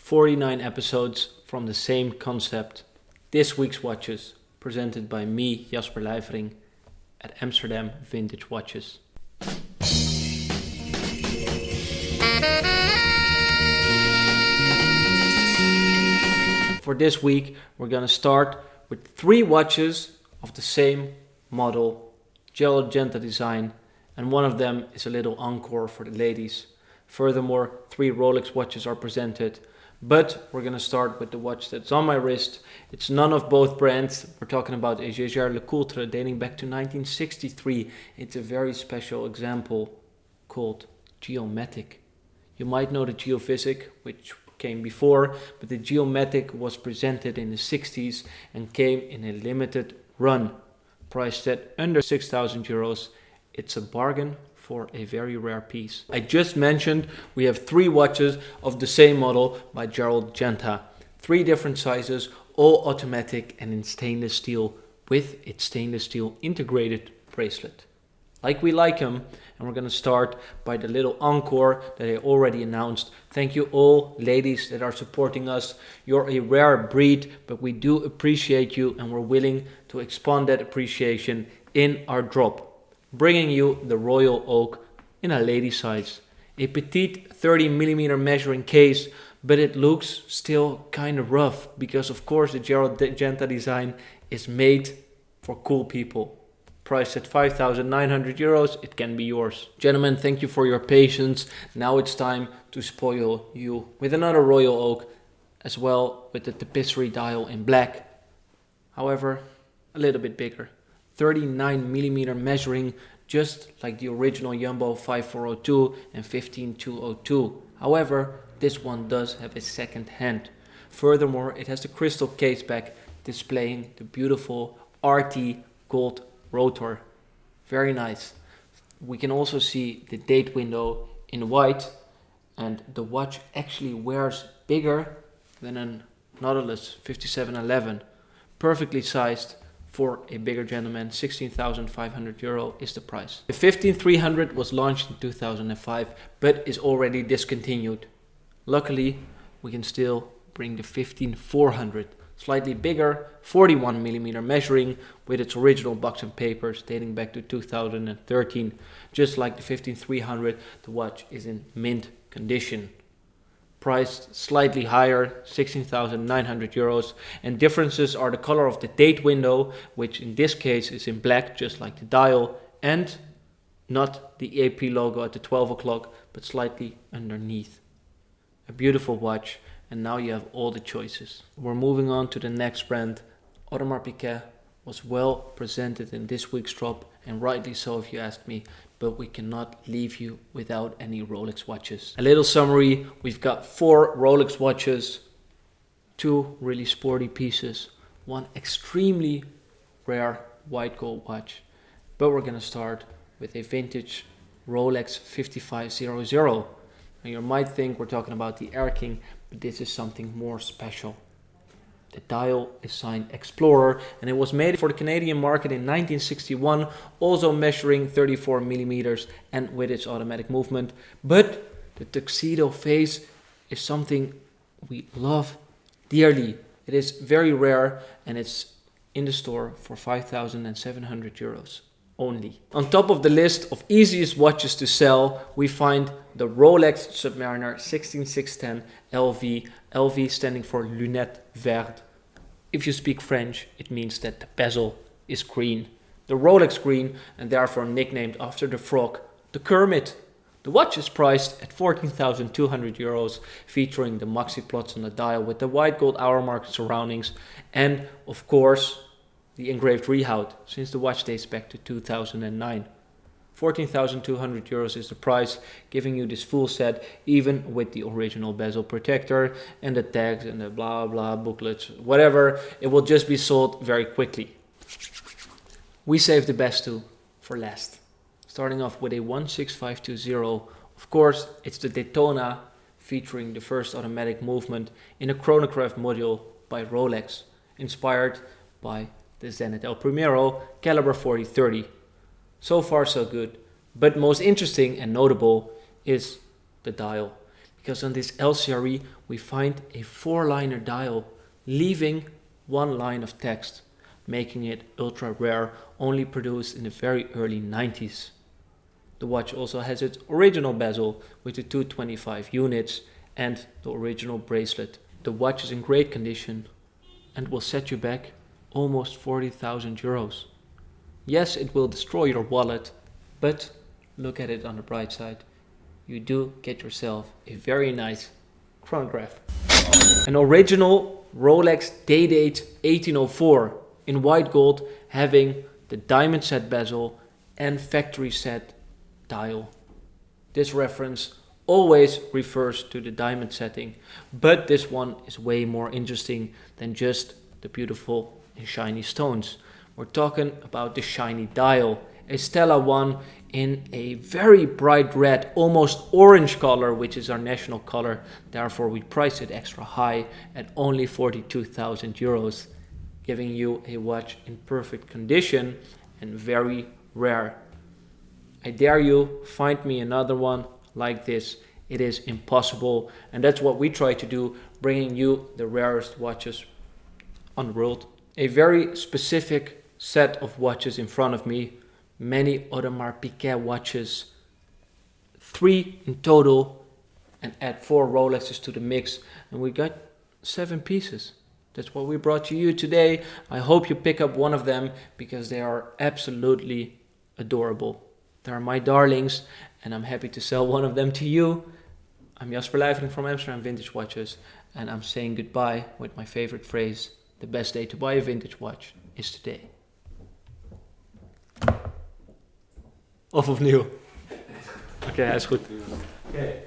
49 episodes from the same concept. This week's watches, presented by me, Jasper Leijvering, at Amsterdam Vintage Watches. For this week, we're going to start with 3 watches of the same model, Gerald Genta design, and one of them is a little encore for the ladies. Furthermore, 3 Rolex watches are presented, but we're going to start with the watch that's on my wrist. It's none of both brands. We're talking about a Jaeger-LeCoultre dating back to 1963. It's a very special example called Geomatic. You might know the Geophysic, which came before, but the Geomatic was presented in the 60s and came in a limited run. Priced at under 6,000 euros. It's a bargain for a very rare piece. I just mentioned we have 3 watches of the same model by Gerald Genta. 3 different sizes, all automatic and in stainless steel with its stainless steel integrated bracelet. Like we like them, and we're going to start by the little encore that I already announced. Thank you all ladies that are supporting us. You're a rare breed, but we do appreciate you and we're willing to expand that appreciation in our drop. Bringing you the Royal Oak in a lady size. A petite 30mm measuring case, but it looks still kind of rough because of course the Gerald Genta design is made for cool people. Priced at 5,900 euros, it can be yours. Gentlemen, thank you for your patience. Now it's time to spoil you with another Royal Oak, as well with the tapestry dial in black. However, a little bit bigger. 39mm measuring, just like the original Jumbo 5402 and 15202. However, this one does have a second hand. Furthermore, it has the crystal case back displaying the beautiful RT gold rotor. Very nice. We can also see the date window in white, and the watch actually wears bigger than a Nautilus 5711. Perfectly sized for a bigger gentleman. 16,500 euro is the price. The 15300 was launched in 2005 but is already discontinued. Luckily, we can still bring the 15400. Slightly bigger, 41mm measuring with its original box and papers dating back to 2013. Just like the 15300, the watch is in mint condition. Priced slightly higher, 16,900 euros. And differences are the color of the date window, which in this case is in black, just like the dial, and not the AP logo at the 12 o'clock, but slightly underneath. A beautiful watch. And now you have all the choices. We're moving on to the next brand. Audemars Piguet was well presented in this week's drop, and rightly so if you ask me, but we cannot leave you without any Rolex watches. A little summary, we've got 4 Rolex watches, 2 really sporty pieces, 1 extremely rare white gold watch, but we're gonna start with a vintage Rolex 5500. Now you might think we're talking about the Air King, but this is something more special. The dial is signed Explorer and it was made for the Canadian market in 1961, also measuring 34mm and with its automatic movement. But the tuxedo face is something we love dearly. It is very rare and it's in the store for 5,700 euros. Only. On top of the list of easiest watches to sell, we find the Rolex Submariner 16610 LV. LV standing for Lunette Verte. If you speak French, it means that the bezel is green. The Rolex green, and therefore nicknamed after the frog, the Kermit. The watch is priced at 14,200 euros, featuring the maxi plots on the dial with the white gold hour mark surroundings, and of course, the engraved rehaut, since the watch dates back to 2009. 14,200 euros is the price, giving you this full set, even with the original bezel protector and the tags and the blah blah booklets, whatever. It will just be sold very quickly. We saved the best two for last. Starting off with a 16520. Of course, it's the Daytona, featuring the first automatic movement in a chronograph module by Rolex, inspired by the Zenith El Primero caliber 4030. So far so good, but most interesting and notable is the dial, because on this LCRE we find a 4-liner dial, leaving 1 line of text, making it ultra rare, only produced in the very early 90s. The watch also has its original bezel with the 225 units and the original bracelet. The watch is in great condition and will set you back almost 40,000 euros. Yes, it will destroy your wallet, but look at it on the bright side. You do get yourself a very nice chronograph. An original Rolex Day-Date 1804 in white gold, having the diamond set bezel and factory set dial. This reference always refers to the diamond setting, but this one is way more interesting than just the beautiful and shiny stones. We're talking about the shiny dial, a Stella one in a very bright red, almost orange color, which is our national color. Therefore, we price it extra high at only 42,000 euros, giving you a watch in perfect condition and very rare. I dare you, find me another one like this. It is impossible, and that's what we try to do, bringing you the rarest watches on the world. A very specific set of watches in front of me, many Audemars Piguet watches, 3 in total, and add 4 Rolexes to the mix, and we got 7 pieces. That's what we brought to you today. I hope you pick up one of them because they are absolutely adorable. They are my darlings, and I'm happy to sell one of them to you. I'm Jasper Leijvering from Amsterdam Vintage Watches, and I'm saying goodbye with my favorite phrase: the best day to buy a vintage watch is today. Of opnieuw. Oké, hij is goed. Oké.